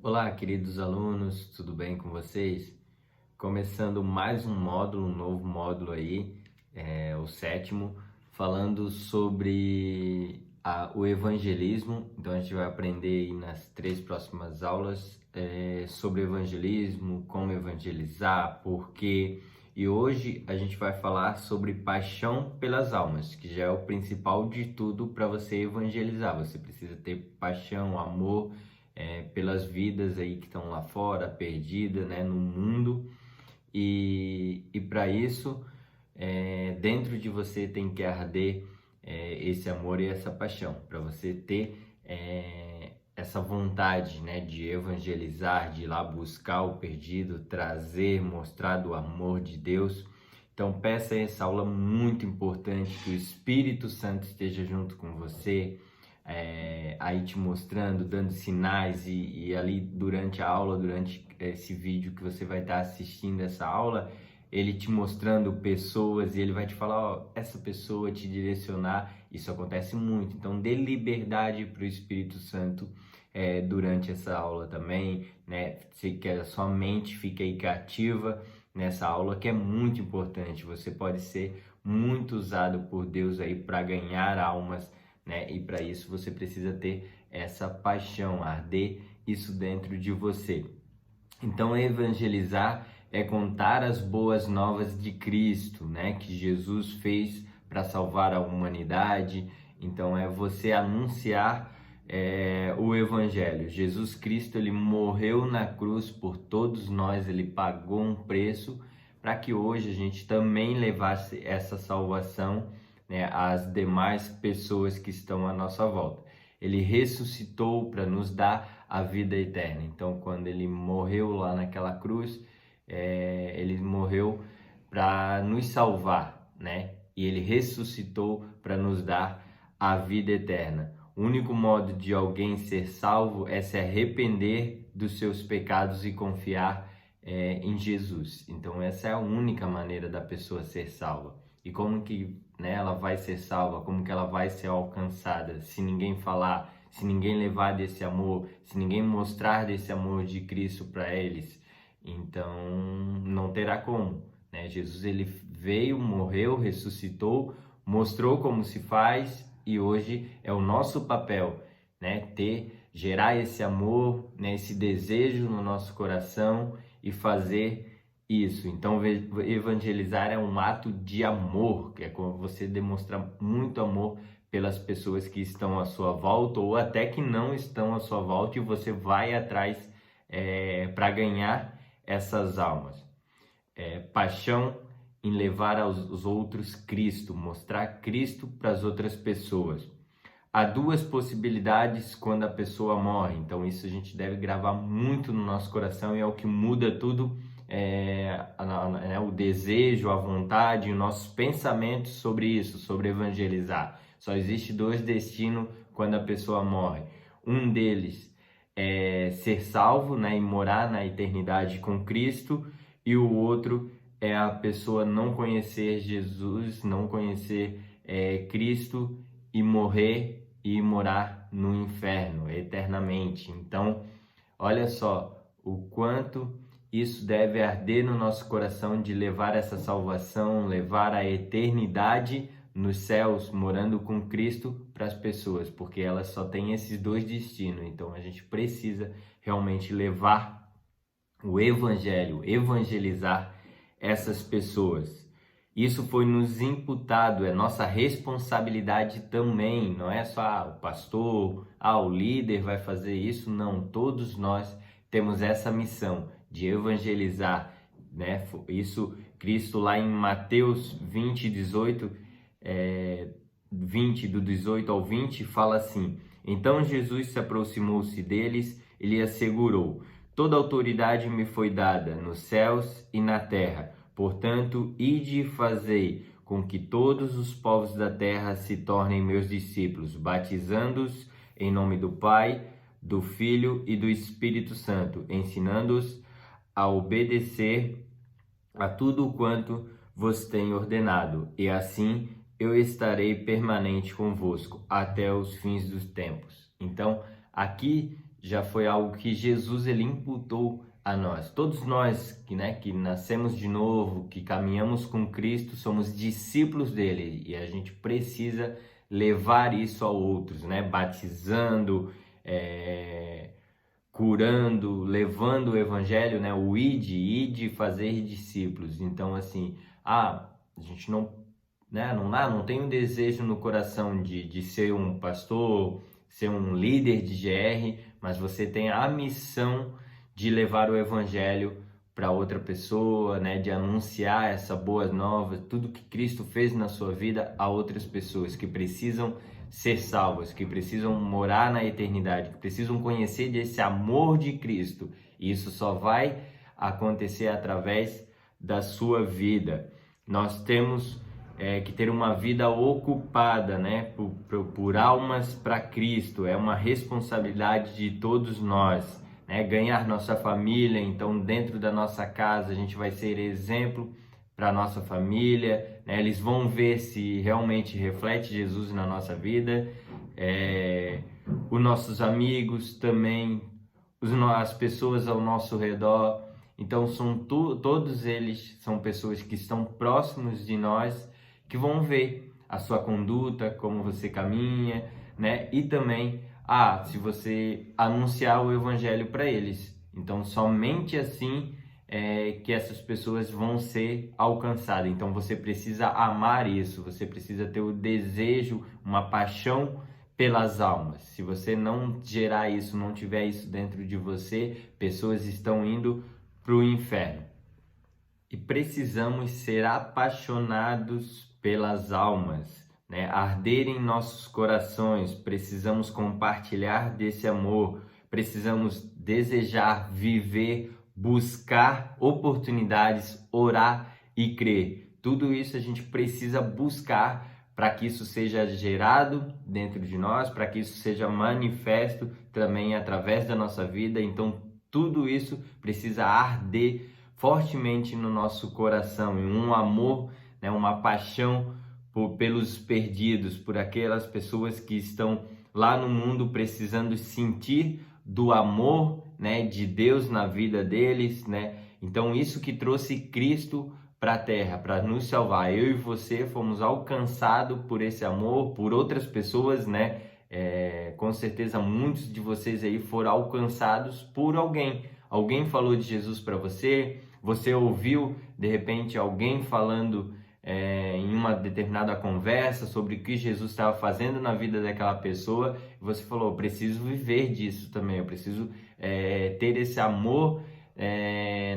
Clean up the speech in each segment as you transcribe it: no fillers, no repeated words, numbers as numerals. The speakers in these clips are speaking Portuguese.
Olá, queridos alunos, tudo bem com vocês? Começando mais um módulo, um novo módulo aí, o sétimo, falando sobre o evangelismo. Então a gente vai aprender aí nas 3 próximas aulas sobre evangelismo, como evangelizar, por quê. E hoje a gente vai falar sobre paixão pelas almas, que já é o principal de tudo para você evangelizar. Você precisa ter paixão, amor pelas vidas aí que estão lá fora, perdidas, né, no mundo. E para isso, dentro de você tem que arder esse amor e essa paixão, para você ter essa vontade, né, de evangelizar, de ir lá buscar o perdido, trazer, mostrar do amor de Deus. Então peça essa aula muito importante, que o Espírito Santo esteja junto com você, aí te mostrando, dando sinais e ali durante a aula, durante esse vídeo que você vai estar assistindo essa aula, ele te mostrando pessoas e ele vai te falar, ó, essa pessoa te direcionar. Isso acontece muito, então dê liberdade para o Espírito Santo durante essa aula também, né? Se que a sua mente fique aí cativa nessa aula, que é muito importante. Você pode ser muito usado por Deus aí para ganhar almas, né? E para isso você precisa ter essa paixão, arder isso dentro de você. Então, evangelizar é contar as boas novas de Cristo, né? Que Jesus fez para salvar a humanidade. Então, é você anunciar o Evangelho. Jesus Cristo, ele morreu na cruz por todos nós, ele pagou um preço para que hoje a gente também levasse essa salvação, né, às demais pessoas que estão à nossa volta. Ele ressuscitou para nos dar a vida eterna. Então, quando ele morreu lá naquela cruz, ele morreu para nos salvar, né? E ele ressuscitou para nos dar a vida eterna. O único modo de alguém ser salvo é se arrepender dos seus pecados e confiar em Jesus. Então, essa é a única maneira da pessoa ser salva. E como que, né, ela vai ser salva? Como que ela vai ser alcançada? Se ninguém falar, se ninguém levar desse amor, se ninguém mostrar desse amor de Cristo para eles, então não terá como, né? Jesus, ele veio, morreu, ressuscitou, mostrou como se faz e hoje é o nosso papel, né? Gerar esse amor, né? Esse desejo no nosso coração e fazer isso. Então, evangelizar é um ato de amor, que é quando você demonstra muito amor pelas pessoas que estão à sua volta ou até que não estão à sua volta, e você vai atrás para ganhar essas almas. Paixão em levar aos outros Cristo, mostrar Cristo para as outras pessoas. Há duas possibilidades quando a pessoa morre, então isso a gente deve gravar muito no nosso coração e é o que muda tudo, o desejo, a vontade, os nossos pensamentos sobre isso, sobre evangelizar. Só existe dois destinos quando a pessoa morre. Um deles é ser salvo, né, e morar na eternidade com Cristo, e o outro é a pessoa não conhecer Jesus, não conhecer Cristo e morrer e morar no inferno eternamente. Então, olha só o quanto isso deve arder no nosso coração de levar essa salvação, levar a eternidade nos céus, morando com Cristo para as pessoas, porque elas só têm esses dois destinos. Então, a gente precisa realmente levar o evangelho, evangelizar essas pessoas. Isso foi nos imputado, é nossa responsabilidade também, não é só o pastor, o líder vai fazer isso, não, todos nós temos essa missão de evangelizar, né? Isso Cristo lá em Mateus 20, 18, 20, do 18 ao 20, fala assim: então Jesus se aproximou-se deles e lhe assegurou: toda autoridade me foi dada nos céus e na terra. Portanto, ide e fazei com que todos os povos da terra se tornem meus discípulos, batizando-os em nome do Pai, do Filho e do Espírito Santo, ensinando-os a obedecer a tudo quanto vos tenho ordenado, e assim eu estarei permanente convosco até os fins dos tempos. Então, aqui já foi algo que Jesus ele imputou a nós. Todos nós que nascemos de novo, que caminhamos com Cristo, somos discípulos dele e a gente precisa levar isso a outros, né? Batizando, curando, levando o evangelho, né? O ide fazer discípulos. Então, assim, a gente não tem um desejo no coração de ser um pastor, ser um líder de GR, mas você tem a missão de levar o evangelho para outra pessoa, né? De anunciar essa boa nova, tudo que Cristo fez na sua vida a outras pessoas que precisam ser salvas, que precisam morar na eternidade, que precisam conhecer desse amor de Cristo. E isso só vai acontecer através da sua vida. Nós temos que ter uma vida ocupada, né, por almas para Cristo. É uma responsabilidade de todos nós, né, ganhar nossa família. Então, dentro da nossa casa, a gente vai ser exemplo para nossa família, né? Eles vão ver se realmente reflete Jesus na nossa vida. Os nossos amigos também, as pessoas ao nosso redor. Então, todos eles são pessoas que estão próximos de nós, que vão ver a sua conduta, como você caminha, né? E também, se você anunciar o evangelho para eles. Então, somente assim que essas pessoas vão ser alcançadas. Então, você precisa amar isso, você precisa ter o desejo, uma paixão pelas almas. Se você não gerar isso, não tiver isso dentro de você, pessoas estão indo para o inferno. E precisamos ser apaixonados pelas almas, né? Arder em nossos corações. Precisamos compartilhar desse amor. Precisamos desejar, viver, buscar oportunidades, orar e crer. Tudo isso a gente precisa buscar para que isso seja gerado dentro de nós, para que isso seja manifesto também através da nossa vida. Então, tudo isso precisa arder fortemente no nosso coração, em um amor, né, uma paixão pelos perdidos, por aquelas pessoas que estão lá no mundo precisando sentir do amor, né, de Deus na vida deles, né? Então isso que trouxe Cristo para a terra, para nos salvar. Eu e você fomos alcançados por esse amor, por outras pessoas, né? Com certeza muitos de vocês aí foram alcançados por alguém. Alguém falou de Jesus para você, você ouviu de repente alguém falando em uma determinada conversa sobre o que Jesus estava fazendo na vida daquela pessoa, e você falou, eu preciso viver disso também, eu preciso ter esse amor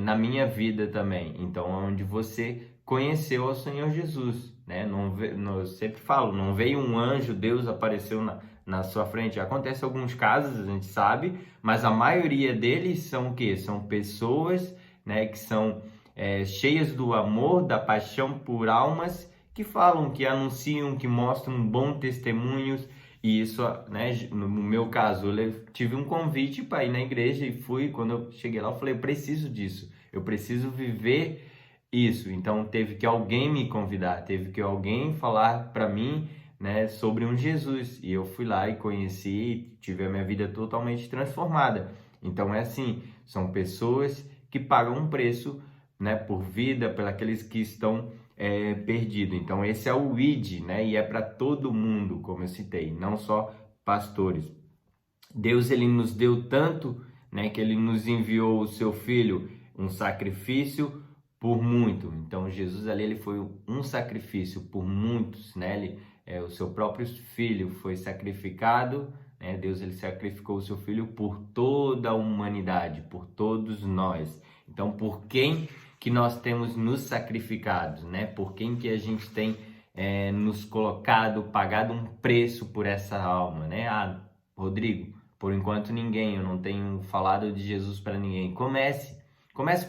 na minha vida também. Então, onde você conheceu o Senhor Jesus, né? Eu sempre falo, não veio um anjo, Deus apareceu na sua frente. Acontece alguns casos, a gente sabe, mas a maioria deles são o quê? São pessoas, né, que são cheias do amor, da paixão por almas, que falam, que anunciam, que mostram bons testemunhos. E isso, né, no meu caso, eu tive um convite para ir na igreja e fui. Quando eu cheguei lá, eu falei, eu preciso disso, eu preciso viver isso. Então teve que alguém me convidar, teve que alguém falar para mim, né, sobre um Jesus. E eu fui lá e conheci, tive a minha vida totalmente transformada. Então é assim, são pessoas que pagam um preço, né, por vida, por aqueles que estão perdidos. Então esse é o ID, né, e é para todo mundo, como eu citei, não só pastores. Deus ele nos deu tanto, né, que ele nos enviou o seu filho, um sacrifício por muito. Então Jesus ali ele foi um sacrifício por muitos, né? O seu próprio filho foi sacrificado, né? Deus ele sacrificou o seu filho por toda a humanidade, por todos nós. Então, por quem que nós temos nos sacrificado, né? Por quem que a gente tem nos colocado, pagado um preço por essa alma, né? Rodrigo, por enquanto ninguém, eu não tenho falado de Jesus para ninguém. Comece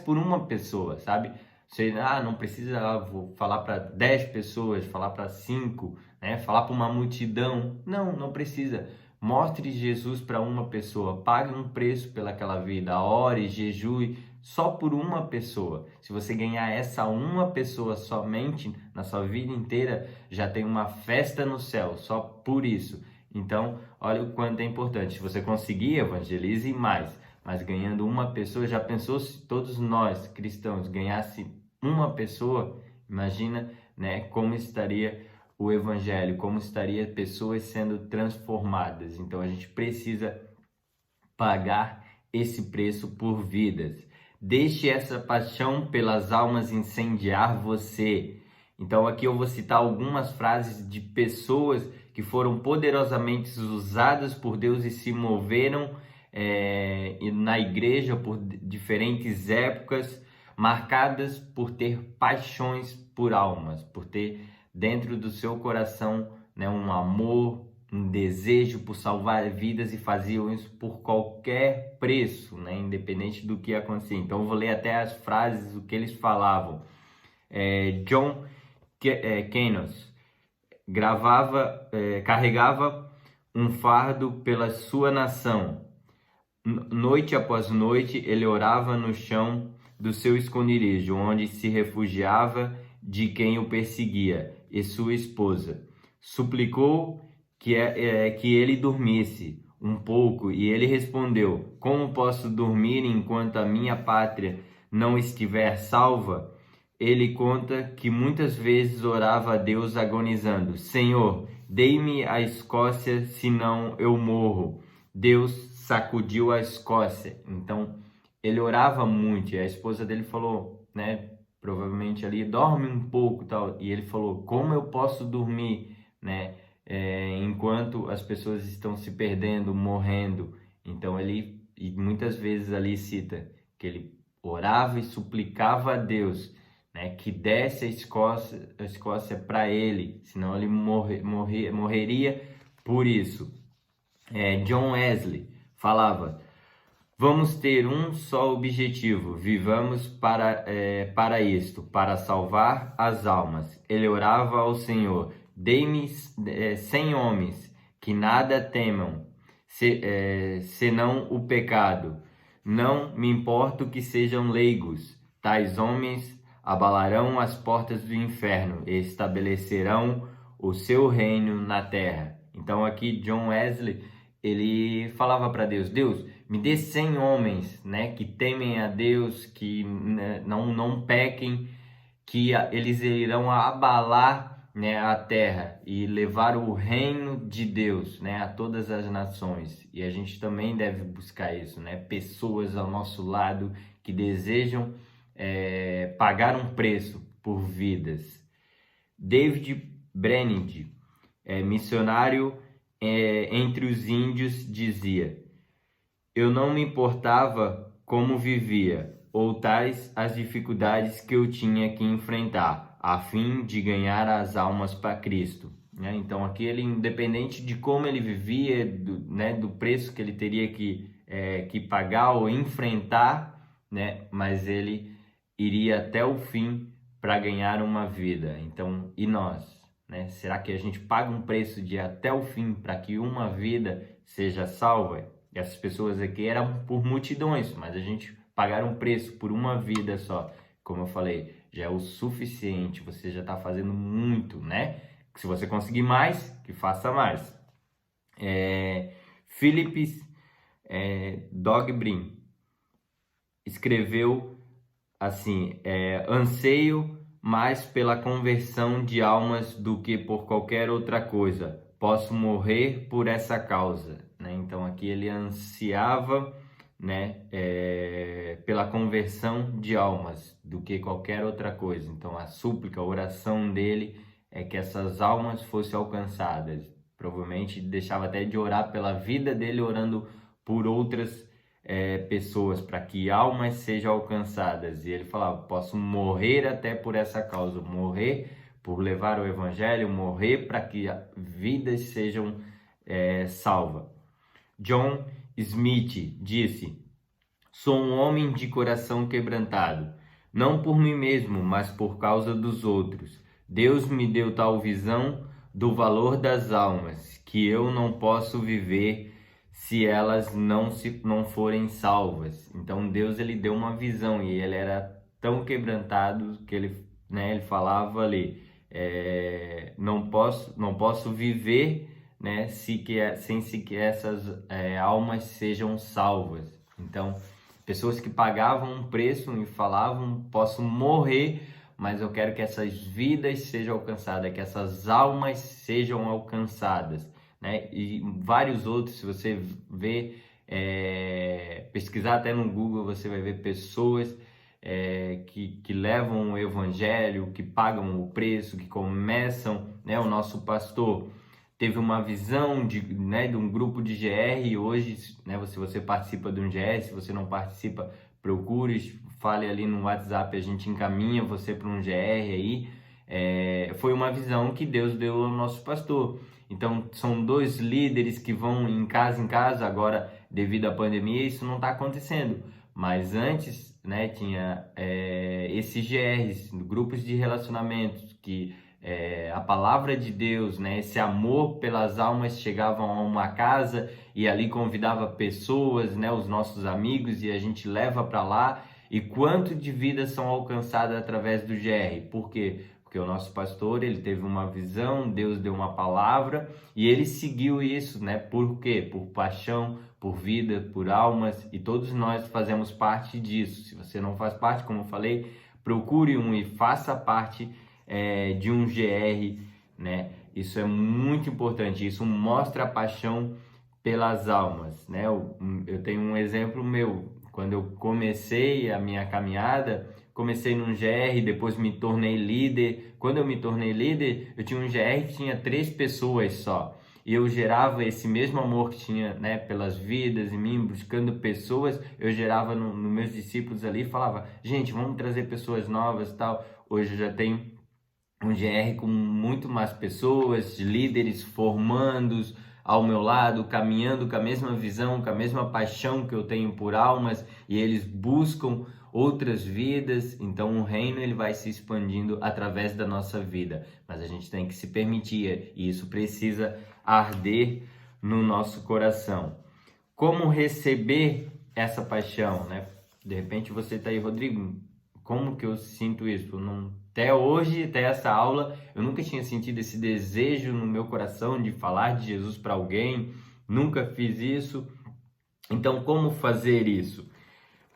por uma pessoa, sabe? Você não precisa vou falar para 10 pessoas, falar para 5, né? Falar para uma multidão. Não precisa. Mostre Jesus para uma pessoa, pague um preço pelaquela vida, ore, jejue, só por uma pessoa. Se você ganhar essa uma pessoa somente na sua vida inteira, já tem uma festa no céu, só por isso. Então, olha o quanto é importante. Se você conseguir, evangelize mais. Mas ganhando uma pessoa, já pensou se todos nós, cristãos, ganhasse uma pessoa? Imagina, né, como estaria o evangelho, como estaria pessoas sendo transformadas. Então, a gente precisa pagar esse preço por vidas. Deixe essa paixão pelas almas incendiar você. Então aqui eu vou citar algumas frases de pessoas que foram poderosamente usadas por Deus e se moveram na igreja por diferentes épocas, marcadas por ter paixões por almas, por ter dentro do seu coração, né, um amor, um desejo por salvar vidas, e faziam isso por qualquer preço, né, independente do que acontecia. Então eu vou ler até as frases, o que eles falavam. John Kenos carregava um fardo pela sua nação. Noite após noite ele orava no chão do seu esconderijo, onde se refugiava de quem o perseguia, e sua esposa suplicou que ele dormisse um pouco, e ele respondeu: como posso dormir enquanto a minha pátria não estiver salva? Ele conta que muitas vezes orava a Deus agonizando: Senhor, dei-me a Escócia, senão eu morro. Deus sacudiu a Escócia. Então, ele orava muito, e a esposa dele falou, né, provavelmente ali, dorme um pouco, tal. E ele falou: como eu posso dormir, né, enquanto as pessoas estão se perdendo, morrendo? Então ele, e muitas vezes ali cita que ele orava e suplicava a Deus, né, que desse a Escócia para ele, senão ele morreria por isso. John Wesley falava: vamos ter um só objetivo, vivamos para isto, para salvar as almas. Ele orava ao Senhor: dei-me 100 homens que nada temam, senão o pecado. Não me importo que sejam leigos, tais homens abalarão as portas do inferno e estabelecerão o seu reino na terra. Então aqui John Wesley, ele falava para Deus: Deus, me dê 100 homens, né, que temem a Deus, que, né, não pequem, que eles irão abalar, né, a terra e levar o reino de Deus, né, a todas as nações. E a gente também deve buscar isso, né, pessoas ao nosso lado que desejam pagar um preço por vidas. David Brainerd, missionário entre os índios, dizia: eu não me importava como vivia, ou tais as dificuldades que eu tinha que enfrentar, a fim de ganhar as almas para Cristo. Então aqui ele, independente de como ele vivia, do preço que ele teria que pagar ou enfrentar, né, mas ele iria até o fim para ganhar uma vida. Então, e nós, né? Será que a gente paga um preço de ir até o fim para que uma vida seja salva? E essas pessoas aqui eram por multidões, mas a gente pagar um preço por uma vida só, como eu falei, já é o suficiente. Você já está fazendo muito, né? Se você conseguir mais, que faça mais. Philip Dogbrin escreveu assim: anseio mais pela conversão de almas do que por qualquer outra coisa. Posso morrer por essa causa, né? Então aqui ele ansiava, né, pela conversão de almas do que qualquer outra coisa. Então a súplica, a oração dele é que essas almas fossem alcançadas. Provavelmente deixava até de orar pela vida dele, orando por outras pessoas, para que almas sejam alcançadas. E ele falava: posso morrer até por essa causa, morrer por levar o evangelho, morrer para que vidas sejam salvas. John Smith disse: sou um homem de coração quebrantado, não por mim mesmo, mas por causa dos outros. Deus me deu tal visão do valor das almas, que eu não posso viver se elas não forem salvas. Então Deus, ele deu uma visão, e ele era tão quebrantado que ele falava ali: não posso viver, né, sem que essas almas sejam salvas. Então, pessoas que pagavam um preço e falavam: posso morrer, mas eu quero que essas vidas sejam alcançadas, que essas almas sejam alcançadas, né? E vários outros, se você ver, pesquisar até no Google, você vai ver pessoas que levam o evangelho, que pagam o preço, que começam, né? O nosso pastor teve uma visão de um grupo de GR, e hoje, né, se você participa de um GR, se você não participa, procure, fale ali no WhatsApp, a gente encaminha você para um GR aí. Foi uma visão que Deus deu ao nosso pastor. Então, são 2 líderes que vão em casa, agora devido à pandemia isso não está acontecendo, mas antes, né, tinha esses GRs, grupos de relacionamentos, que a palavra de Deus, né, esse amor pelas almas chegavam a uma casa e ali convidava pessoas, né, os nossos amigos, e a gente leva para lá. E quanto de vidas são alcançadas através do GR? Por quê? Porque o nosso pastor, ele teve uma visão, Deus deu uma palavra e ele seguiu isso, né? Por quê? Por paixão, por vida, por almas, e todos nós fazemos parte disso. Se você não faz parte, como eu falei, procure um e faça parte de um GR, né? Isso é muito importante, isso mostra a paixão pelas almas, né? Eu tenho um exemplo meu. Quando eu comecei a minha caminhada, comecei num GR, depois me tornei líder. Quando eu me tornei líder, eu tinha um GR que tinha 3 pessoas só. E eu gerava esse mesmo amor que tinha, né, pelas vidas em mim, buscando pessoas. Eu gerava nos meus discípulos ali e falava: gente, vamos trazer pessoas novas e tal. Hoje eu já tenho um GR com muito mais pessoas, líderes formandos ao meu lado, caminhando com a mesma visão, com a mesma paixão que eu tenho por almas, e eles buscam outras vidas. Então o reino ele vai se expandindo através da nossa vida, mas a gente tem que se permitir, e isso precisa arder no nosso coração. Como receber essa paixão, né? De repente você está aí: Rodrigo, como que eu sinto isso? Até hoje, até essa aula, eu nunca tinha sentido esse desejo no meu coração de falar de Jesus para alguém, nunca fiz isso. Então, como fazer isso?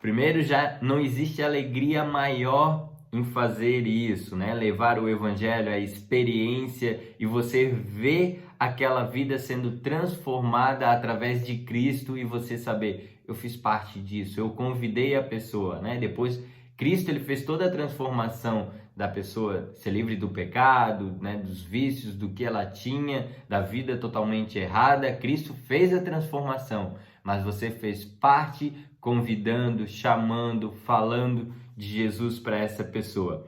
Primeiro, já não existe alegria maior em fazer isso, né? Levar o evangelho, a experiência, e você ver aquela vida sendo transformada através de Cristo, e você saber: eu fiz parte disso, eu convidei a pessoa, né? Depois, Cristo ele fez toda a transformação da pessoa ser livre do pecado, né, dos vícios, do que ela tinha, da vida totalmente errada. Cristo fez a transformação, mas você fez parte, convidando, chamando, falando de Jesus para essa pessoa.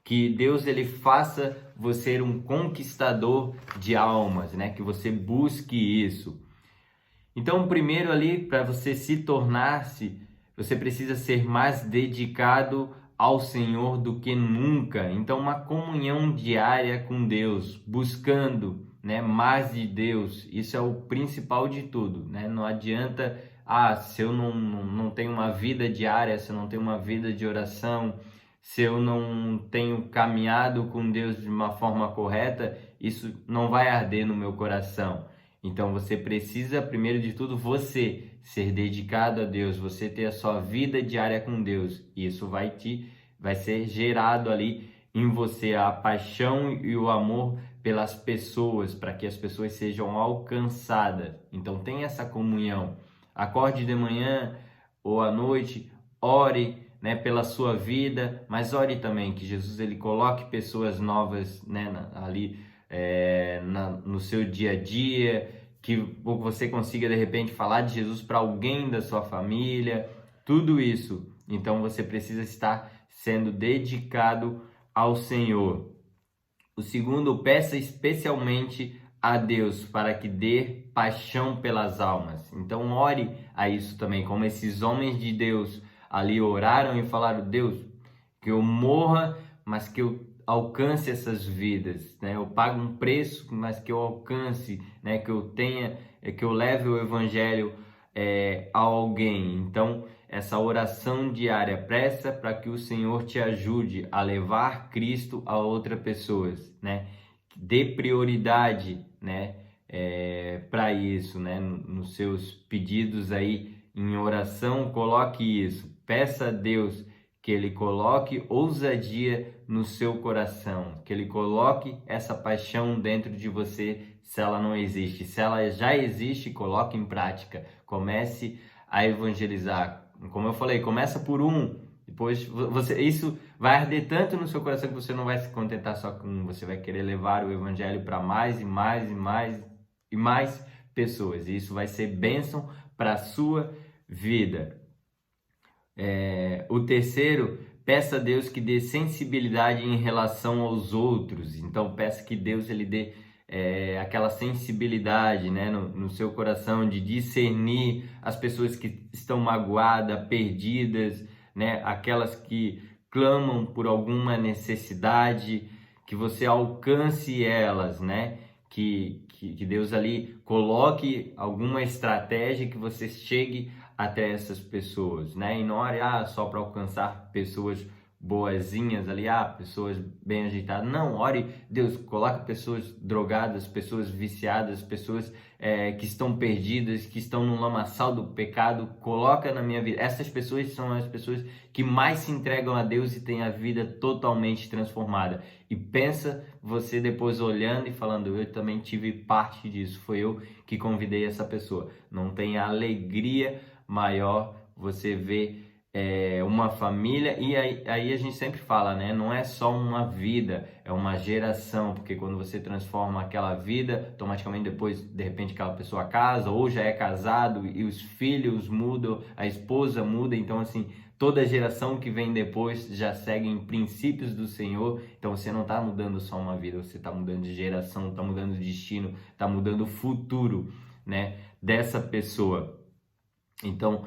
Que Deus ele faça você um conquistador de almas, né? Que você busque isso. Então, primeiro ali, para você se tornar-se, você precisa ser mais dedicado ao Senhor do que nunca. Então, uma comunhão diária com Deus, buscando, né, mais de Deus. Isso é o principal de tudo, né? Não adianta, se eu não tenho uma vida diária, se eu não tenho uma vida de oração, se eu não tenho caminhado com Deus de uma forma correta, isso não vai arder no meu coração. Então você precisa, primeiro de tudo, você ser dedicado a Deus, você ter a sua vida diária com Deus. Isso vai ser gerado ali em você a paixão e o amor pelas pessoas, para que as pessoas sejam alcançadas. Então tenha essa comunhão. Acorde de manhã ou à noite, ore, né, pela sua vida, mas ore também que Jesus ele coloque pessoas novas, né, ali no seu dia a dia, que você consiga de repente falar de Jesus para alguém da sua família, tudo isso. Então você precisa estar sendo dedicado ao Senhor. O segundo, peça especialmente a Deus para que dê paixão pelas almas. Então ore a isso também, como esses homens de Deus ali oraram e falaram: Deus, que eu morra, mas que eu alcance essas vidas, né? Eu pago um preço, mas que eu alcance, né? Que eu tenha, que eu leve o evangelho a alguém. Então, essa oração diária, pressa para que o Senhor te ajude a levar Cristo a outras pessoas, né? Dê prioridade, né? para isso, né? Nos seus pedidos aí em oração, coloque isso. Peça a Deus que Ele coloque ousadia no seu coração, que Ele coloque essa paixão dentro de você, se ela não existe. Se ela já existe, coloque em prática. Comece a evangelizar. Como eu falei, começa por um. Depois isso vai arder tanto no seu coração que você não vai se contentar só com um. Você vai querer levar o evangelho para mais e mais e mais e mais pessoas. E isso vai ser bênção para a sua vida. O terceiro, peça a Deus que dê sensibilidade em relação aos outros. Então, peça que Deus ele dê aquela sensibilidade, né, no seu coração de discernir as pessoas que estão magoadas, perdidas, né, aquelas que clamam por alguma necessidade, que você alcance elas, né, que Deus ali coloque alguma estratégia que você chegue até essas pessoas, né? E não olhe só para alcançar pessoas boazinhas ali, pessoas bem ajeitadas. Não, ore, Deus, coloca pessoas drogadas, pessoas viciadas, pessoas que estão perdidas, que estão no lamaçal do pecado, coloca na minha vida. Essas pessoas são as pessoas que mais se entregam a Deus e têm a vida totalmente transformada. E pensa você depois olhando e falando, eu também tive parte disso, foi eu que convidei essa pessoa. Não tem alegria maior você ver uma família, e aí a gente sempre fala, né? Não é só uma vida, é uma geração, porque quando você transforma aquela vida, automaticamente depois, de repente, aquela pessoa casa, ou já é casado, e os filhos mudam, a esposa muda, então assim, toda geração que vem depois já segue em princípios do Senhor, então você não está mudando só uma vida, você está mudando de geração, está mudando de destino, está mudando o futuro, né, dessa pessoa. Então,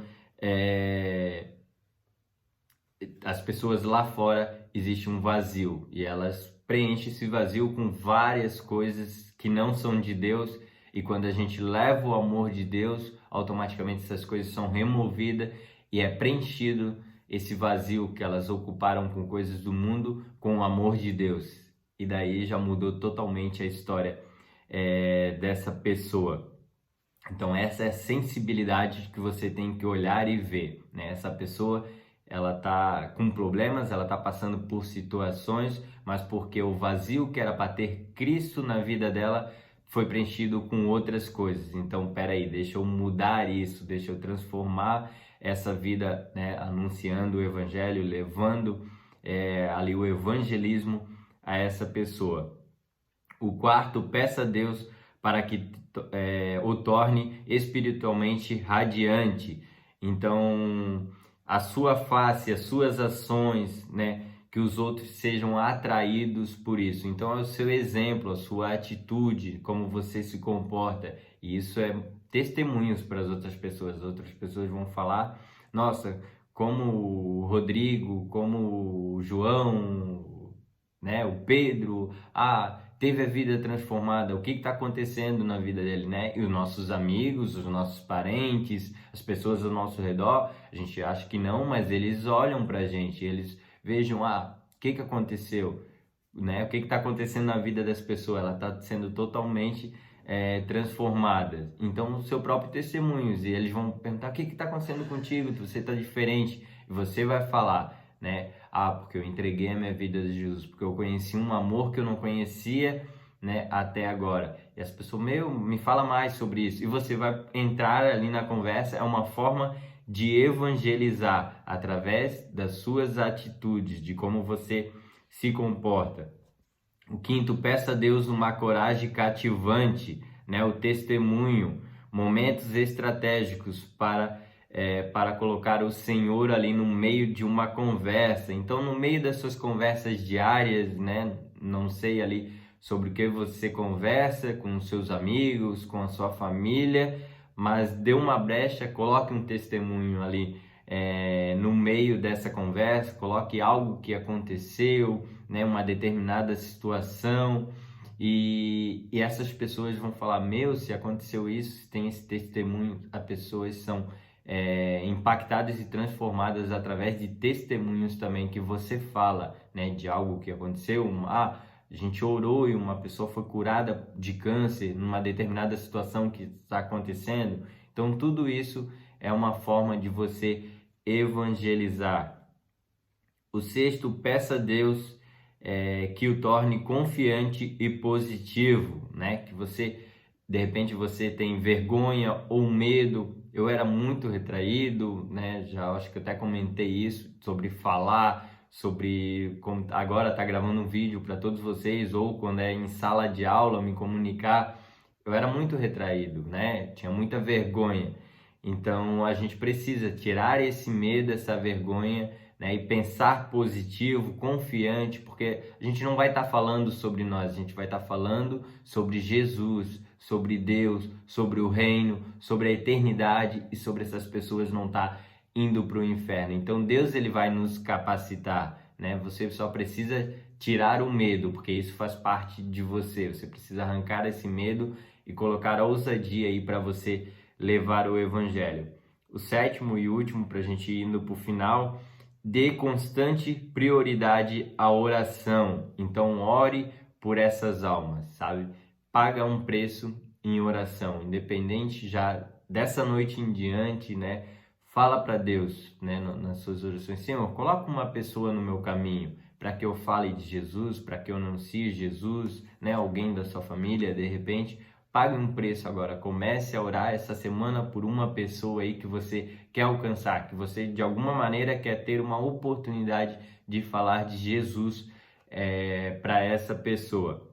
as pessoas lá fora existe um vazio e elas preenchem esse vazio com várias coisas que não são de Deus, e quando a gente leva o amor de Deus, automaticamente essas coisas são removidas e é preenchido esse vazio que elas ocuparam com coisas do mundo com o amor de Deus, e daí já mudou totalmente a história dessa pessoa. Então essa é a sensibilidade que você tem que olhar e ver, né? Essa pessoa, ela tá com problemas, ela tá passando por situações, mas porque o vazio que era para ter Cristo na vida dela foi preenchido com outras coisas. Então, peraí, deixa eu mudar isso, deixa eu transformar essa vida, né, anunciando o evangelho, levando ali o evangelismo a essa pessoa. O quarto, peça a Deus para que o torne espiritualmente radiante. Então, a sua face, as suas ações, né, que os outros sejam atraídos por isso. Então, é o seu exemplo, a sua atitude, como você se comporta. E isso é testemunhos para as outras pessoas. As outras pessoas vão falar, nossa, como o Rodrigo, como o João, né, o Pedro, teve a vida transformada, o que está acontecendo na vida dele, né? E os nossos amigos, os nossos parentes, as pessoas ao nosso redor, a gente acha que não, mas eles olham para a gente, eles vejam, o que aconteceu, né? O que está acontecendo na vida dessa pessoa, ela está sendo totalmente transformada. Então, o seu próprio testemunho, e eles vão perguntar, o que está acontecendo contigo? Você está diferente, e você vai falar, né? Porque eu entreguei a minha vida a Jesus, porque eu conheci um amor que eu não conhecia, né, até agora. E as pessoas, me fala mais sobre isso. E você vai entrar ali na conversa, é uma forma de evangelizar através das suas atitudes, de como você se comporta. O quinto, peça a Deus uma coragem cativante, né, o testemunho, momentos estratégicos para colocar o Senhor ali no meio de uma conversa. Então, no meio das suas conversas diárias, né? Não sei ali sobre o que você conversa com os seus amigos, com a sua família, mas dê uma brecha, coloque um testemunho ali no meio dessa conversa, coloque algo que aconteceu, né? Uma determinada situação. E essas pessoas vão falar, se aconteceu isso, se tem esse testemunho, as pessoas são impactadas e transformadas através de testemunhos também que você fala, né, de algo que aconteceu, a gente orou e uma pessoa foi curada de câncer numa determinada situação que está acontecendo. Então, tudo isso é uma forma de você evangelizar. O sexto, peça a Deus que o torne confiante e positivo, né? Que você, de repente, você tem vergonha ou medo. Eu era muito retraído, né? Já acho que eu até comentei isso sobre falar, sobre como agora tá gravando um vídeo para todos vocês, ou quando é em sala de aula me comunicar. Eu era muito retraído, né? Tinha muita vergonha. Então a gente precisa tirar esse medo, essa vergonha, né, e pensar positivo, confiante, porque a gente não vai estar falando sobre nós, a gente vai estar falando sobre Jesus, sobre Deus, sobre o reino, sobre a eternidade e sobre essas pessoas não estar indo para o inferno. Então Deus ele vai nos capacitar, né? Você só precisa tirar o medo, porque isso faz parte de você. Você precisa arrancar esse medo e colocar a ousadia aí para você levar o evangelho. O sétimo e último, para a gente ir indo para o final, dê constante prioridade à oração. Então, ore por essas almas, sabe? Paga um preço em oração, independente já dessa noite em diante, né? Fala para Deus, né? Nas suas orações, Senhor, coloca uma pessoa no meu caminho para que eu fale de Jesus, para que eu anuncie Jesus, né? Alguém da sua família, de repente. Pague um preço agora, comece a orar essa semana por uma pessoa aí que você quer alcançar, que você de alguma maneira quer ter uma oportunidade de falar de Jesus para essa pessoa.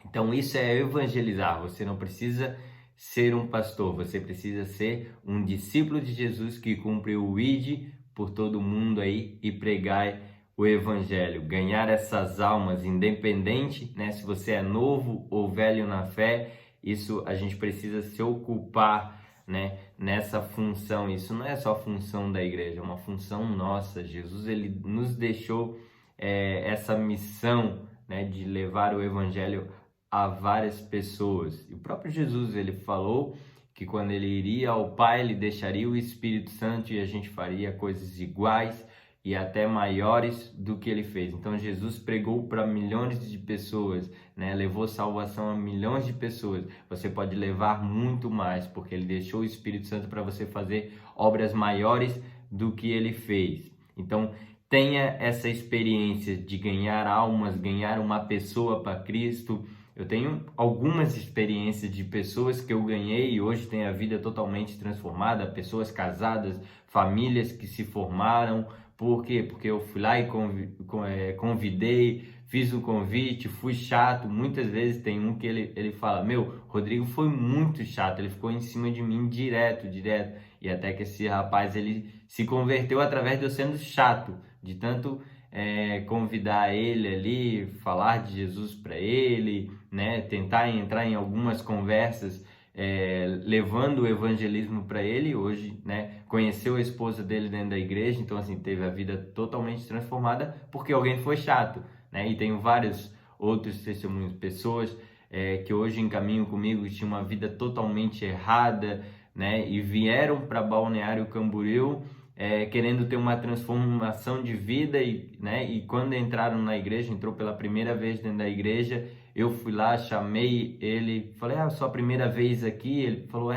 Então isso é evangelizar, você não precisa ser um pastor, você precisa ser um discípulo de Jesus que cumpre o ide por todo mundo aí e pregar o evangelho, ganhar essas almas, independente, né, se você é novo ou velho na fé. Isso a gente precisa se ocupar, né, nessa função. Isso não é só função da igreja, é uma função nossa. Jesus ele nos deixou essa missão, né, de levar o evangelho a várias pessoas. E o próprio Jesus ele falou que quando ele iria ao Pai, ele deixaria o Espírito Santo e a gente faria coisas iguais e até maiores do que ele fez. Então Jesus pregou para milhões de pessoas, né? Levou salvação a milhões de pessoas. Você pode levar muito mais, porque ele deixou o Espírito Santo para você fazer obras maiores do que ele fez. Então tenha essa experiência de ganhar almas, ganhar uma pessoa para Cristo. Eu tenho algumas experiências de pessoas que eu ganhei e hoje têm a vida totalmente transformada, pessoas casadas, famílias que se formaram. Por quê? Porque eu fui lá e convidei, fiz o convite, fui chato. Muitas vezes tem um que ele fala, Rodrigo foi muito chato, ele ficou em cima de mim direto. E até que esse rapaz, ele se converteu através de eu sendo chato, de tanto convidar ele ali, falar de Jesus para ele, né? Tentar entrar em algumas conversas, levando o evangelismo para ele. Hoje, né, conheceu a esposa dele dentro da igreja, então assim, teve a vida totalmente transformada porque alguém foi chato, né? E tenho vários outros testemunhos, pessoas que hoje encaminham comigo, que tinham uma vida totalmente errada, né? E vieram para Balneário Camboriú querendo ter uma transformação de vida e quando entraram na igreja, entrou pela primeira vez dentro da igreja, eu fui lá, chamei ele, falei, sua primeira vez aqui? Ele falou,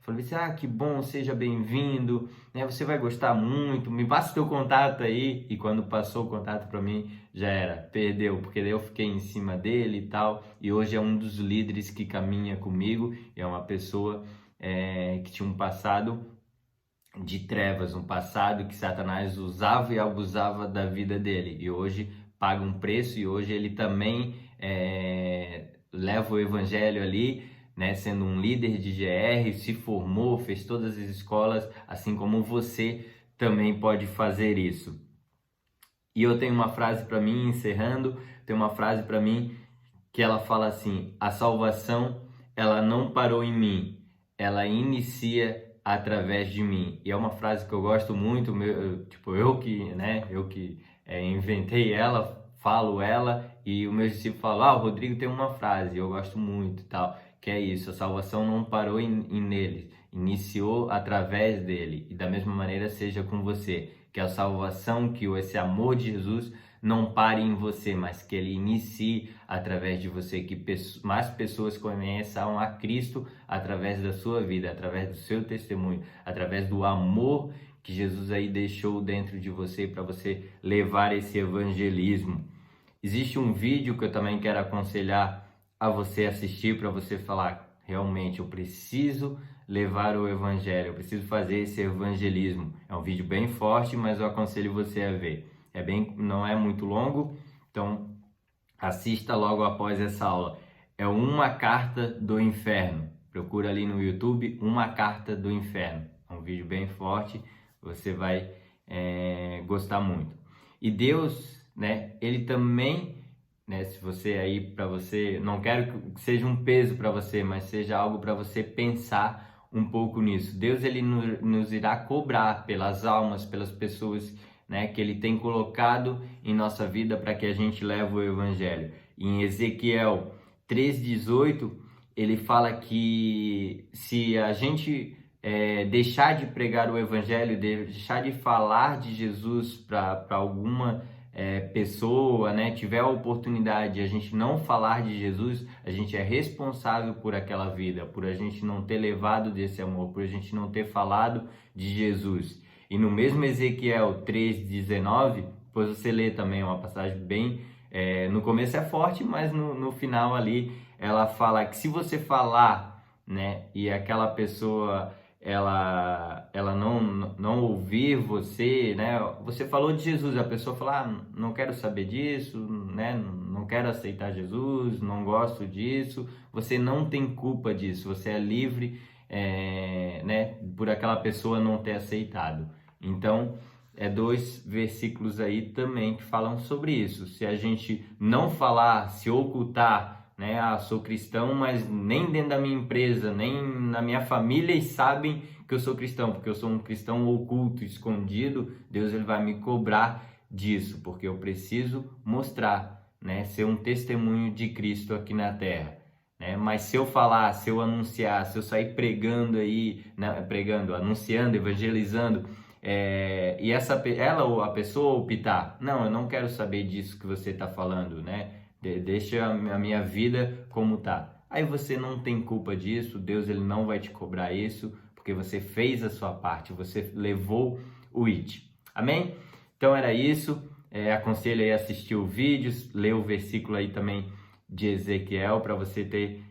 falei assim, que bom, seja bem-vindo, né? Você vai gostar muito, me passa o teu contato aí. E quando passou o contato para mim, já era, perdeu, porque daí eu fiquei em cima dele e tal, e hoje é um dos líderes que caminha comigo, é uma pessoa que tinha um passado de trevas, um passado que Satanás usava e abusava da vida dele, e hoje paga um preço, e hoje ele também leva o evangelho ali, né, sendo um líder de GR, se formou, fez todas as escolas, assim como você também pode fazer isso. E eu tenho uma frase para mim, encerrando, tem uma frase para mim que ela fala assim, a salvação, ela não parou em mim, ela inicia através de mim. E é uma frase que eu gosto muito, eu que inventei ela, falo ela, e o meu discípulo fala, o Rodrigo tem uma frase, eu gosto muito e tal, que é isso, a salvação não parou nele, iniciou através dele. E da mesma maneira seja com você. que a salvação, que esse amor de Jesus não pare em você, mas que ele inicie através de você, que mais pessoas conheçam a Cristo através da sua vida, através do seu testemunho, através do amor que Jesus aí deixou dentro de você para você levar esse evangelismo. Existe um vídeo que eu também quero aconselhar a você assistir para você falar, realmente eu preciso levar o evangelho, eu preciso fazer esse evangelismo. É um vídeo bem forte, mas eu aconselho você a ver. Não é muito longo, então assista logo após essa aula. É Uma Carta do Inferno. Procura ali no YouTube, Uma Carta do Inferno. É um vídeo bem forte, você vai gostar muito. E Deus, né, ele também, né, se você aí, para você, não quero que seja um peso para você, mas seja algo para você pensar um pouco nisso. Deus, ele nos irá cobrar pelas almas, pelas pessoas, né, que ele tem colocado em nossa vida para que a gente leve o evangelho. Em Ezequiel 3:18, ele fala que se a gente deixar de pregar o evangelho, deixar de falar de Jesus para alguma pessoa, né, tiver a oportunidade de a gente não falar de Jesus, a gente é responsável por aquela vida, por a gente não ter levado desse amor, por a gente não ter falado de Jesus. E no mesmo Ezequiel 3:19, depois você lê também uma passagem bem... no começo é forte, mas no final ali ela fala que se você falar, né, e aquela pessoa ela não ouvir você, né, você falou de Jesus, a pessoa fala, não quero saber disso, né, não quero aceitar Jesus, não gosto disso, você não tem culpa disso, você é livre, né, por aquela pessoa não ter aceitado. Então, 2 versículos aí também que falam sobre isso. Se a gente não falar, se ocultar, né? Sou cristão, mas nem dentro da minha empresa, nem na minha família e sabem que eu sou cristão, porque eu sou um cristão oculto, escondido, Deus ele vai me cobrar disso, porque eu preciso mostrar, né? Ser um testemunho de Cristo aqui na terra. Mas se eu falar, se eu anunciar, se eu sair pregando aí, né? Anunciando, evangelizando, e ela ou a pessoa optar, não, eu não quero saber disso que você está falando, né? Deixa a minha vida como tá. Aí você não tem culpa disso, Deus ele não vai te cobrar isso, porque você fez a sua parte, você levou o it. Amém? Então era isso, aconselho aí a assistir o vídeo, ler o versículo aí também de Ezequiel para você ter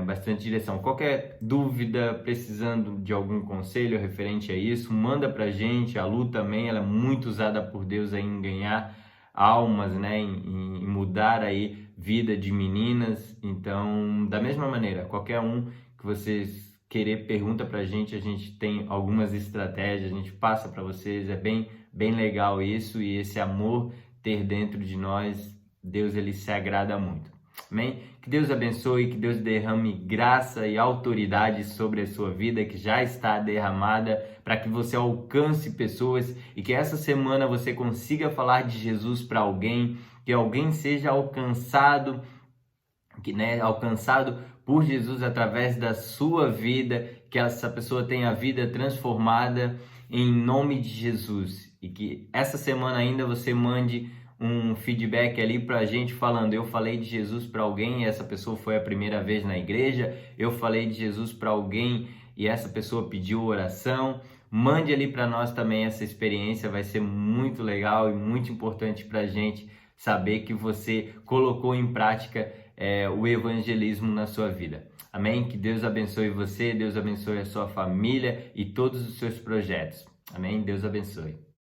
bastante direção. Qualquer dúvida, precisando de algum conselho referente a isso, manda pra gente. A Lu também, ela é muito usada por Deus aí em ganhar almas, né, em mudar aí vida de meninas. Então, da mesma maneira, qualquer um que vocês querer, pergunta pra gente, a gente tem algumas estratégias, a gente passa para vocês, é bem legal isso, e esse amor ter dentro de nós, Deus ele se agrada muito. Amém? Que Deus abençoe, que Deus derrame graça e autoridade sobre a sua vida, que já está derramada, para que você alcance pessoas e que essa semana você consiga falar de Jesus para alguém, que alguém seja alcançado, alcançado por Jesus através da sua vida, que essa pessoa tenha a vida transformada em nome de Jesus, e que essa semana ainda você mande um feedback ali pra gente falando, eu falei de Jesus para alguém e essa pessoa foi a primeira vez na igreja, eu falei de Jesus para alguém e essa pessoa pediu oração. Mande ali para nós também essa experiência, vai ser muito legal e muito importante pra gente saber que você colocou em prática o evangelismo na sua vida. Amém? Que Deus abençoe você, Deus abençoe a sua família e todos os seus projetos. Amém? Deus abençoe.